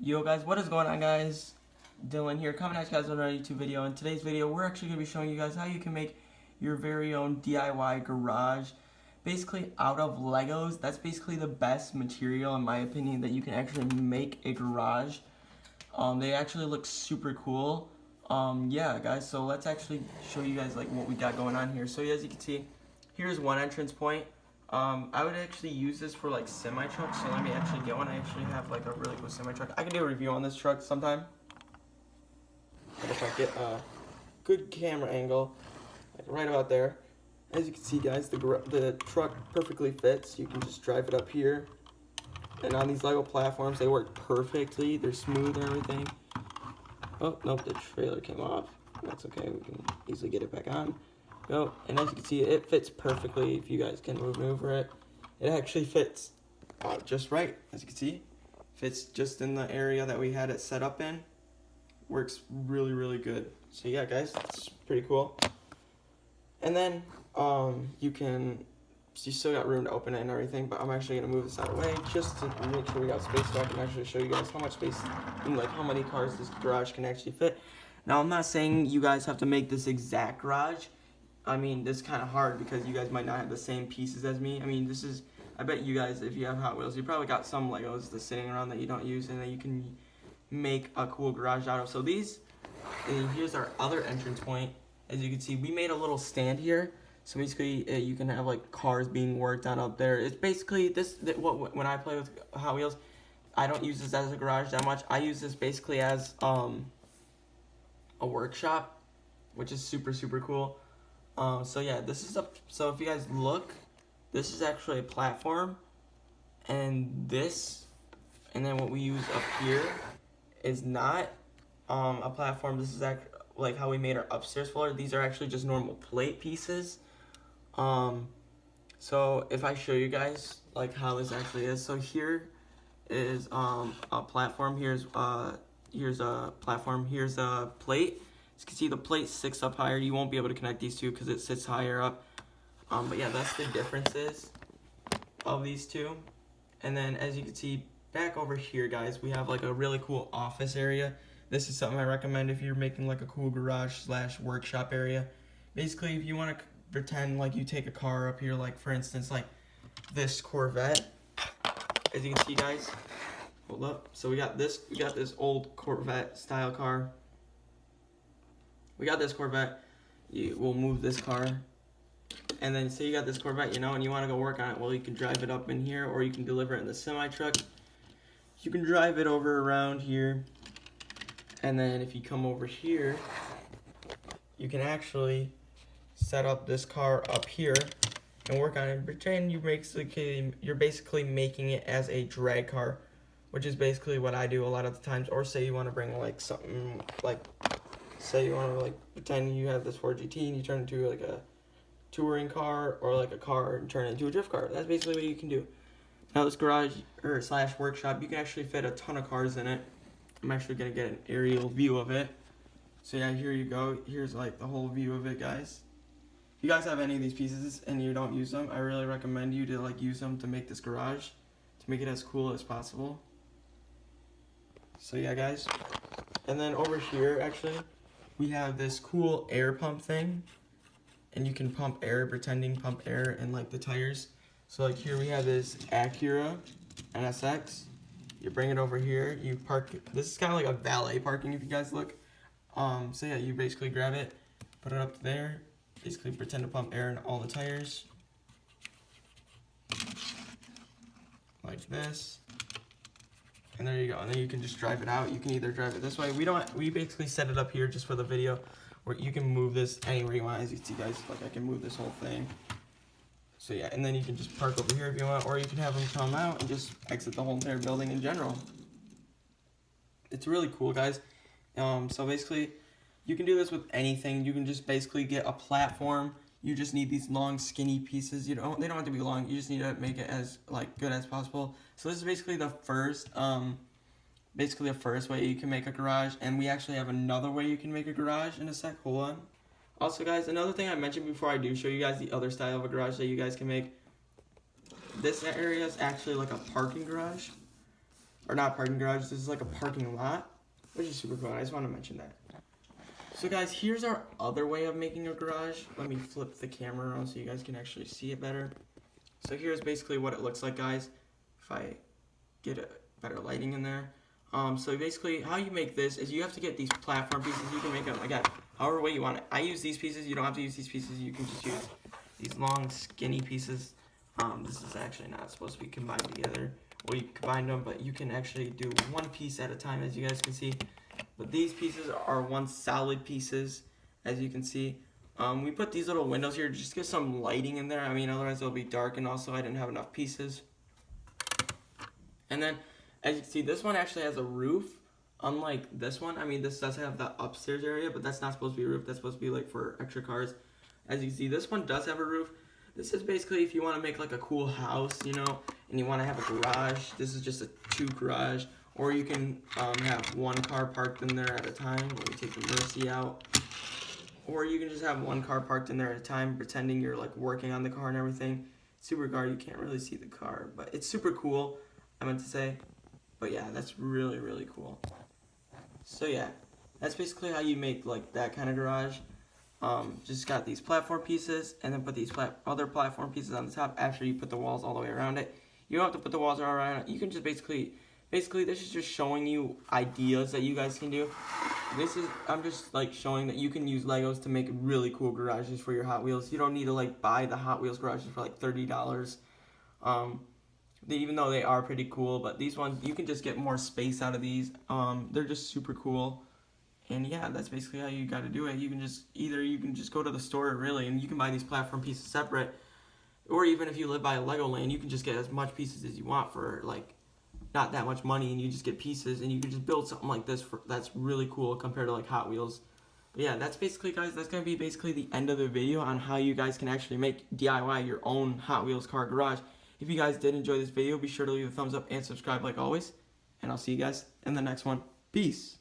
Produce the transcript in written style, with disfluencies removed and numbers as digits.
Yo guys, what is going on guys? Dylan here, coming at you guys with another YouTube video. In today's video, we're actually going to be showing you guys how you can make your very own DIY garage. Basically out of Legos. That's basically the best material in my opinion that you can actually make a garage. They actually look super cool. Yeah guys, so let's actually show you guys like what we got going on here. So as you can see, here's one entrance point. I would actually use this for like semi trucks, so let me actually get one. I actually have like a really cool semi truck. I can do a review on this truck sometime. But if I get a good camera angle, like right about there, as you can see guys, the truck perfectly fits. You can just drive it up here. And on these Lego platforms, they work perfectly. They're smooth and everything. Oh, nope, the trailer came off. That's okay, we can easily get it back on. Go, and as you can see, it fits perfectly. If you guys can maneuver it, it actually fits just right. As you can see, fits just in the area that we had it set up in. Works really good. So yeah, guys, it's pretty cool. And then you still got room to open it and everything, but I'm actually gonna move this out of the way just to make sure we got space so I can actually show you guys how much space and like how many cars this garage can actually fit. Now I'm not saying you guys have to make this exact garage. I mean, this is kind of hard because you guys might not have the same pieces as me. I mean, I bet you guys, if you have Hot Wheels, you probably got some Legos that's sitting around that you don't use and that you can make a cool garage out of. So and here's our other entrance point. As you can see, we made a little stand here. So basically, you can have like cars being worked on up there. It's basically when I play with Hot Wheels, I don't use this as a garage that much. I use this basically as a workshop, which is super cool. So yeah, so if you guys look, this is actually a platform, and then what we use up here is not a platform. This is like how we made our upstairs floor. These are actually just normal plate pieces. So if I show you guys like how this actually is, so here is a platform. Here's a platform. Here's a plate. As you can see, the plate sticks up higher. You won't be able to connect these two because it sits higher up. But yeah, that's the differences of these two. And then as you can see, back over here, guys, we have like a really cool office area. This is something I recommend if you're making like a cool garage / workshop area. Basically, if you want to pretend like you take a car up here, like for instance, like this Corvette. As you can see, guys, hold up. So we got this old Corvette style car. We got this Corvette. We'll move this car. And then say you got this Corvette, and you want to go work on it. Well, you can drive it up in here, or you can deliver it in the semi truck. You can drive it over around here. And then if you come over here, you can actually set up this car up here and work on it. Pretend you're basically making it as a drag car, which is basically what I do a lot of the times. Or say you want to bring like something like, say you want to like pretend you have this Ford GT and you turn it into like a touring car or like a car and turn it into a drift car. That's basically what you can do. Now this garage or / workshop, you can actually fit a ton of cars in it. I'm actually gonna get an aerial view of it. So yeah, here you go. Here's like the whole view of it, guys. If you guys have any of these pieces and you don't use them, I really recommend you to like use them to make this garage, to make it as cool as possible. So yeah, guys. And then over here, actually, we have this cool air pump thing, and you can pump air, pump air in like the tires. So like here we have this Acura NSX. You bring it over here, you park it. This is kind of like a valet parking if you guys look. So yeah, you basically grab it, put it up there, basically pretend to pump air in all the tires. Like this. And there you go, and then you can just drive it out. You can either drive it this way. We basically set it up here just for the video, where you can move this anywhere you want. As you can see, guys, like I can move this whole thing. So yeah, and then you can just park over here if you want, or you can have them come out and just exit the whole entire building in general. It's really cool, guys. So basically, you can do this with anything. You can just basically get a platform. You just need these long, skinny pieces. They don't have to be long. You just need to make it as like good as possible. So this is basically the first way you can make a garage. And we actually have another way you can make a garage in a sec. Hold on. Also, guys, another thing I mentioned before I do show you guys the other style of a garage that you guys can make. This area is actually like a parking garage. or not parking garage, this is like a parking lot, which is super cool. I just want to mention that. So guys, here's our other way of making a garage. Let me flip the camera around so you guys can actually see it better. So here's basically what it looks like, guys, if I get a better lighting in there. So basically how you make this is you have to get these platform pieces. You can make them, again, however way you want it. I use these pieces. You don't have to use these pieces. You can just use these long, skinny pieces. This is actually not supposed to be combined together. Well, you combine them, but you can actually do one piece at a time, as you guys can see. But these pieces are one solid pieces, as you can see. We put these little windows here to just get some lighting in there. I mean, otherwise it'll be dark, and also I didn't have enough pieces. And then, as you can see, this one actually has a roof, unlike this one. I mean, this does have the upstairs area, but that's not supposed to be a roof. That's supposed to be like for extra cars. As you can see, this one does have a roof. This is basically if you want to make like a cool house, you know, and you want to have a garage. This is just a 2 garage. Or you can have 1 car parked in there at a time. Let me take the Mercy out. Or you can just have 1 car parked in there at a time, pretending you're like working on the car and everything. Super car, you can't really see the car, but it's super cool, I meant to say. But yeah, that's really, really cool. So yeah, that's basically how you make like that kind of garage. Just got these platform pieces, and then put these other platform pieces on the top after you put the walls all the way around it. You don't have to put the walls all around it. You can just basically this is just showing you ideas that you guys can do. I'm just like showing that you can use Legos to make really cool garages for your Hot Wheels. You don't need to like buy the Hot Wheels garages for like $30. Even though they are pretty cool, but these ones, you can just get more space out of these. They're just super cool. And yeah, that's basically how you got to do it. You can just go to the store really, and you can buy these platform pieces separate, or even if you live by a Legoland, you can just get as much pieces as you want for like not that much money, and you just get pieces, and you can just build something like this that's really cool compared to like Hot Wheels. But yeah, that's basically, guys, that's gonna be basically the end of the video on how you guys can actually make DIY your own Hot Wheels car garage. If you guys did enjoy this video, be sure to leave a thumbs up and subscribe like always, and I'll see you guys in the next one. Peace.